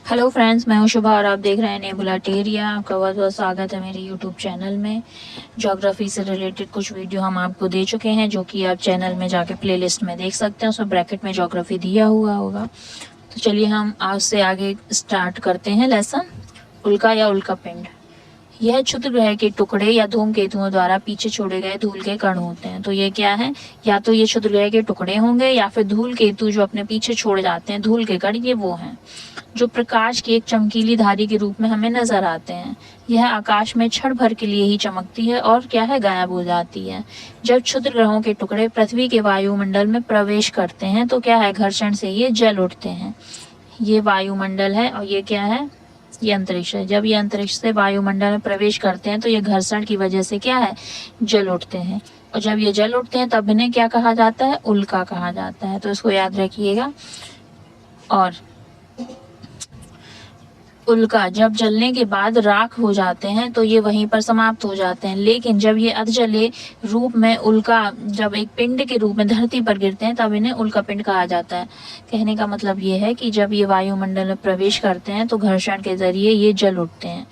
Hello friends, मैं हूं शुभा और आप देख रहे हैं नेबुला टेरिया। आपका बहुत बहुत स्वागत है मेरे यूट्यूब चैनल में। ज्योग्राफी से रिलेटेड कुछ वीडियो हम आपको दे चुके हैं, जो कि आप चैनल में जाके प्लेलिस्ट में देख सकते हैं। उसमें ब्रैकेट में ज्योग्राफी दिया हुआ होगा। तो चलिए हम आज से आगे स्टार्ट करते हैं लेसन। उल्का या उल्का पिंड, यह क्षुद्र ग्रह के टुकड़े या धूमकेतुओं द्वारा पीछे छोड़े गए धूल के कण होते हैं। तो ये क्या है, या तो ये क्षुद्र ग्रह के टुकड़े होंगे या फिर धूल केतु जो अपने पीछे छोड़ जाते हैं धूल के कण, ये वो हैं जो प्रकाश की एक चमकीली धारी के रूप में हमें नजर आते हैं। यह आकाश में क्षण भर के लिए ही चमकती है और क्या है, गायब हो जाती है। जब क्षुद्र ग्रहों के टुकड़े पृथ्वी के वायुमंडल में प्रवेश करते हैं तो क्या है, घर्षण से ये जल उठते हैं। ये वायुमंडल है और ये क्या है, ये अंतरिक्ष है। जब ये अंतरिक्ष से वायुमंडल में प्रवेश करते हैं तो ये घर्षण की वजह से क्या है, जल उठते हैं। और जब ये जल उठते हैं तब इन्हें क्या कहा जाता है, उल्का कहा जाता है। तो इसको याद रखिएगा। और उल्का जब जलने के बाद राख हो जाते हैं तो ये वहीं पर समाप्त हो जाते हैं। लेकिन जब ये अधजले रूप में उल्का जब एक पिंड के रूप में धरती पर गिरते हैं तब इन्हें उल्का पिंड कहा जाता है। कहने का मतलब ये है कि जब ये वायुमंडल में प्रवेश करते हैं तो घर्षण के जरिए ये जल उठते हैं।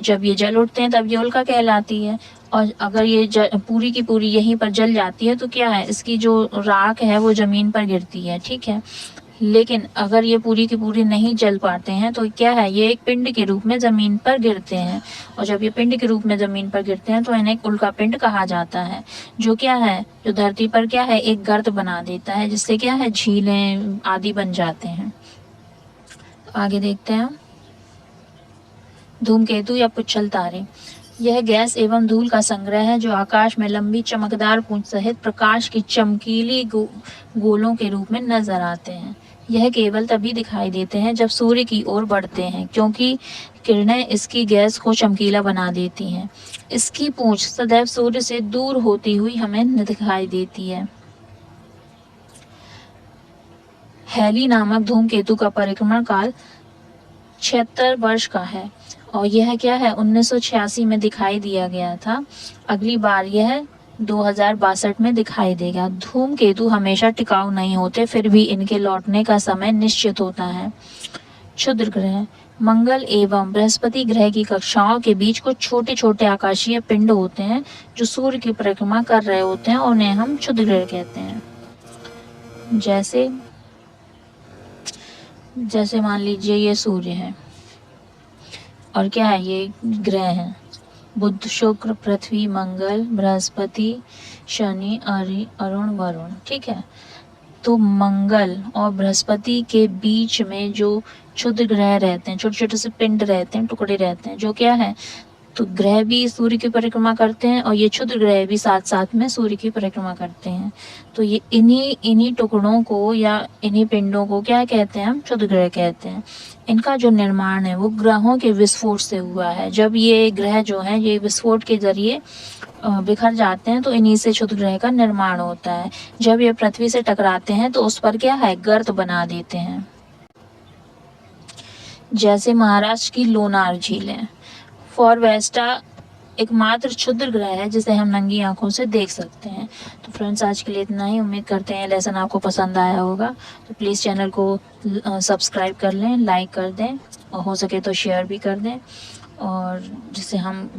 जब ये जल उठते हैं तब ये उल्का कहलाती है। और अगर ये पूरी की पूरी यहीं पर जल जाती है तो क्या है, इसकी जो राख है वो जमीन पर गिरती है, ठीक है। लेकिन अगर ये पूरी की पूरी नहीं जल पाते हैं तो क्या है, ये एक पिंड के रूप में जमीन पर गिरते हैं। और जब ये पिंड के रूप में जमीन पर गिरते हैं तो इन्हें उल्का पिंड कहा जाता है। जो क्या है, जो धरती पर क्या है, एक गर्त बना देता है, जिससे क्या है, झीलें आदि बन जाते हैं। आगे देखते हैं। धूमकेतु या पुच्छल तारे, यह गैस एवं धूल का संग्रह है जो आकाश में लंबी चमकदार पूंछ सहित प्रकाश की चमकीली गोलों के रूप में नजर आते हैं। यह केवल तभी दिखाई देते हैं जब सूर्य की ओर बढ़ते हैं, क्योंकि किरणें इसकी गैस को चमकीला बना देती हैं। इसकी पूंछ सदैव सूर्य से दूर होती हुई हमें दिखाई देती है। हैली नामक धूमकेतु का परिक्रमण काल 76 वर्ष का है और यह क्या है, 1986 में दिखाई दिया गया था। अगली बार यह 2062 में दिखाई देगा। धूमकेतु हमेशा टिकाऊ नहीं होते, फिर भी इनके लौटने का समय निश्चित होता है। क्षुद्र ग्रह, मंगल एवं बृहस्पति ग्रह की कक्षाओं के बीच कुछ छोटे छोटे आकाशीय पिंड होते हैं जो सूर्य की परिक्रमा कर रहे होते हैं और उन्हें हम क्षुद्र ग्रह कहते हैं। जैसे मान लीजिए ये सूर्य है और क्या है, ये ग्रह हैं, बुध, शुक्र, पृथ्वी, मंगल, बृहस्पति, शनि, अरुण, वरुण, ठीक है। तो मंगल और बृहस्पति के बीच में जो क्षुद्र ग्रह रहते हैं, छोटे छोटे से पिंड रहते हैं, टुकड़े रहते हैं, जो क्या है, तो ग्रह भी सूर्य की परिक्रमा करते हैं और ये क्षुद्र ग्रह भी साथ साथ में सूर्य की परिक्रमा करते हैं। तो ये इन्हीं टुकड़ों को या इन्हीं पिंडों को क्या कहते हैं, हम क्षुद्र ग्रह कहते हैं। इनका जो निर्माण है वो ग्रहों के विस्फोट से हुआ है। जब ये ग्रह जो है ये विस्फोट के जरिए बिखर जाते हैं तो इन्हीं से क्षुद्र ग्रह का निर्माण होता है। जब ये पृथ्वी से टकराते हैं तो उस पर क्या है, गर्त बना देते हैं। जैसे महाराष्ट्र की लोनार झीलें। फॉरवेस्टा एकमात्र क्षुद्र ग्रह है जिसे हम नंगी आंखों से देख सकते हैं। तो फ्रेंड्स, आज के लिए इतना ही। उम्मीद करते हैं लेसन आपको पसंद आया होगा। तो प्लीज़ चैनल को सब्सक्राइब कर लें, लाइक कर दें और हो सके तो शेयर भी कर दें, और जिससे हम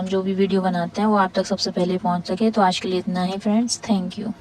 जो भी वीडियो बनाते हैं वो आप तक सबसे पहले पहुंच सके। तो आज के लिए इतना ही फ्रेंड्स, थैंक यू।